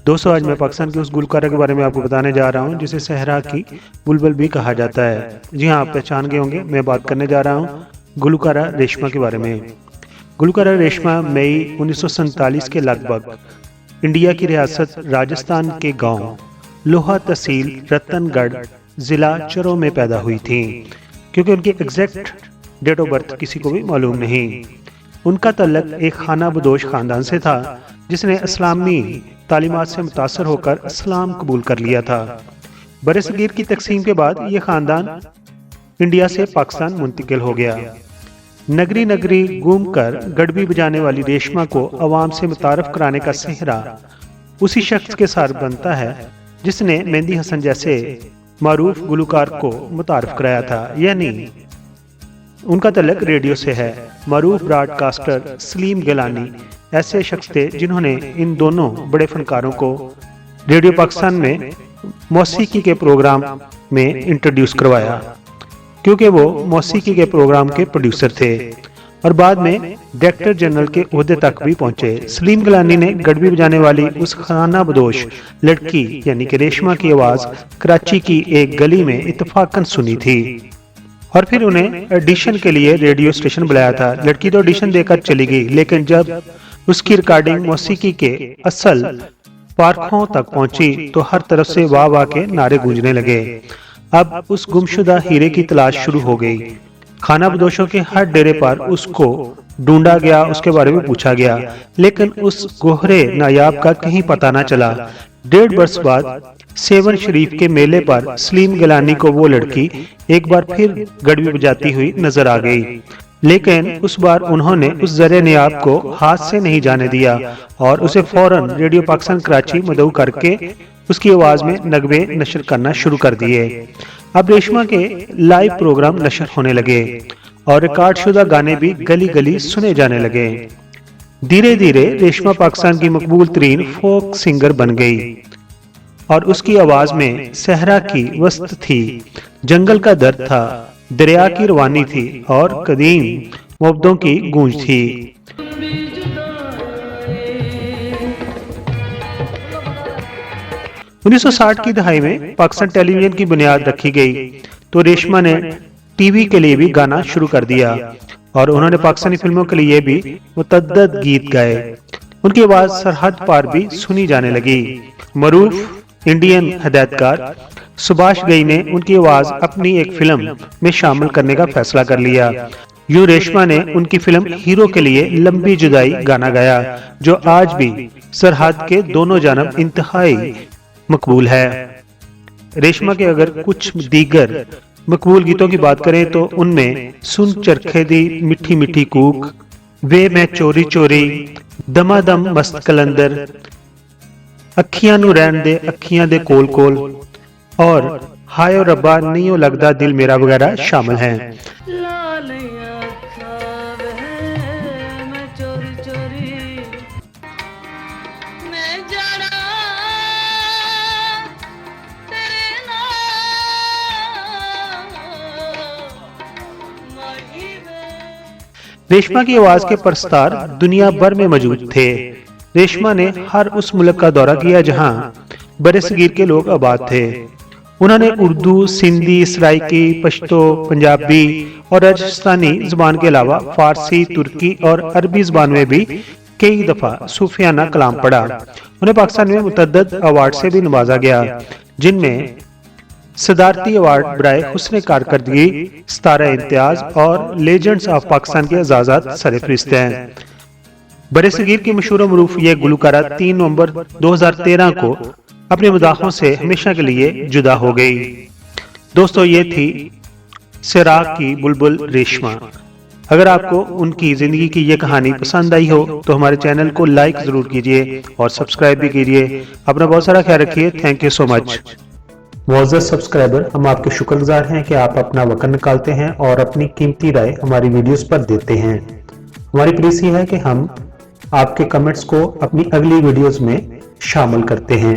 دوستو آج میں پاکستان کے اس گلوکارہ کے بارے میں آپ کو بتانے جا رہا ہوں جسے صحرا کی بلبل بھی کہا جاتا ہے۔ جی ہاں، آپ پہچان گئے ہوں گے، میں بات کرنے جا رہا ہوں گلوکارہ ریشما کے بارے میں۔ گلوکارہ ریشما مئی 1947 کے لگ بھگ انڈیا کی ریاست راجستھان کے گاؤں لوہا تحصیل رتن گڑھ ضلع چرو میں پیدا ہوئی تھیں، کیونکہ ان کی ایگزیکٹ ڈیٹ آف برتھ کسی کو بھی معلوم نہیں۔ ان کا تعلق ایک خانہ بدوش خاندان سے تھا جس نے اسلامی تعلیمات سے متاثر ہو کر اسلام قبول کر لیا تھا۔ برصغیر کی تقسیم کے بعد یہ خاندان انڈیا سے پاکستان منتقل ہو گیا۔ نگری نگری گھوم کر گڑبی بجانے والی ریشما کو عوام سے متعارف کرانے کا صحرا اسی شخص کے ساتھ بنتا ہے جس نے مہندی حسن جیسے معروف گلوکار کو متعارف کرایا تھا، یعنی ان کا تعلق ریڈیو سے ہے۔ معروف براڈ کاسٹر سلیم گیلانی ایسے شخص تھے جنہوں نے ان دونوں بڑے فنکاروں کو ریڈیو پاکستان میں موسیقی کے پروگرام میں انٹروڈیوس کروایا، کیونکہ وہ موسیقی کے پروگرام کے پروڈیوسر تھے اور بعد میں ڈائریکٹر جنرل کے عہدے تک بھی پہنچے۔ سلیم گیلانی نے گڑبی بجانے والی اس خانہ بدوش لڑکی یعنی کہ ریشما کی آواز کراچی کی ایک گلی میں اتفاقاً سنی تھی اور پھر انہیں آڈیشن کے لیے ریڈیو اسٹیشن بلایا تھا۔ لڑکی تو آڈیشن دے کر چلی گئی، لیکن جب اس کی ریکارڈنگ موسیقی کے اصل پارکھوں تک پہنچی تو ہر طرف سے واہ واہ کے نعرے گونجنے لگے۔ اب اس گمشدہ ہیرے کی تلاش شروع ہو گئی۔ خانہ بدوشوں کے ہر ڈیرے پر اس کو ڈھونڈا گیا، اس کے بارے میں پوچھا گیا، لیکن اس گوہرے نایاب کا کہیں پتہ نہ چلا۔ 1.5 برس بعد سیون شریف کے میلے پر سلیم گیلانی کو وہ لڑکی ایک بار پھر گڑبی بجاتی ہوئی نظر آ گئی، لیکن اس بار انہوں نے اس زر نیاب کو ہاتھ سے نہیں جانے دیا اور اسے فوراً ریڈیو پاکستان کراچی مدعو کر کے اس کی آواز میں نغمے نشر کرنا شروع کر دیے۔ اب ریشما کے لائیو پروگرام نشر ہونے لگے اور ریکارڈ شدہ گانے بھی گلی گلی سنے جانے لگے۔ دھیرے دھیرے ریشما پاکستان کی مقبول ترین فوک سنگر بن گئی اور اس کی آواز میں صحرا کی وسط تھی، جنگل کا درد تھا، دریا کی روانی تھی اور قدیم محبتوں کی گونج تھی۔ 1960 کی دہائی میں پاکستان ٹیلی ویژن کی بنیاد رکھی گئی تو ریشما نے ٹی وی کے لیے بھی گانا شروع کر دیا اور انہوں نے پاکستانی فلموں کے لیے بھی متعدد گیت گائے۔ ان کی آواز سرحد پار بھی سنی جانے لگی۔ معروف انڈین ہدایت کار سبھاش گئی نے ان کی آواز اپنی ایک فلم میں شامل کرنے کا فیصلہ کر لیا۔ یوں ریشما نے ان کی فلم ہیرو کے لیے لمبی جدائی گانا گایا، جو آج بھی سرحد کے دونوں جانب انتہائی مقبول ہے۔ ریشما کے اگر کچھ دیگر مقبول گیتوں کی بات کریں تو ان میں سن چرخے دی مٹھی مٹھی کوک، وے میں چوری چوری، دما دم مست کلندر، اکھیاں نو رہن دے اکھیاں دے کول کول اور ہائے او ربا نہیں لگدا دل میرا وغیرہ شامل ہیں۔ ریشما کی آواز کے پرستار دنیا بھر میں موجود تھے۔ ریشما نے ہر اس ملک کا دورہ کیا جہاں برصغیر کے لوگ آباد تھے۔ انہوں نے اردو، سندھی، سرائیکی، پشتو، پنجابی اور راجستھانی زبان کے علاوہ فارسی، ترکی اور عربی زبان میں بھی کئی دفعہ صوفیانہ کلام پڑھا۔ انہیں پاکستان میں متعدد ایوارڈ سے بھی نوازا گیا، جن میں صدارتی ایوارڈ برائے حسن کارکردگی، ستارہ امتیاز اور لیجنڈز آف پاکستان کے اعزازات سرفہرست ہیں۔ برصغیر کی مشہور و معروف یہ گلوکارہ 3 نومبر 2013 کو اپنے مداحوں سے ہمیشہ کے لیے جدا ہو گئی۔ دوستو، یہ تھی صحرا کی بلبل ریشما۔ اگر آپ کو ان کی زندگی کی یہ کہانی پسند آئی ہو تو ہمارے چینل کو لائک ضرور کیجئے اور سبسکرائب بھی کیجئے۔ اپنا بہت سارا خیال رکھیے۔ تھینک یو سو مچ۔ معزز سبسکرائبر، ہم آپ کے شکر گزار ہیں کہ آپ اپنا وقت نکالتے ہیں اور اپنی قیمتی رائے ہماری ویڈیوز پر دیتے ہیں۔ ہماری پلیز یہ ہے کہ ہم آپ کے کمنٹس کو اپنی اگلی ویڈیوز میں شامل کرتے ہیں۔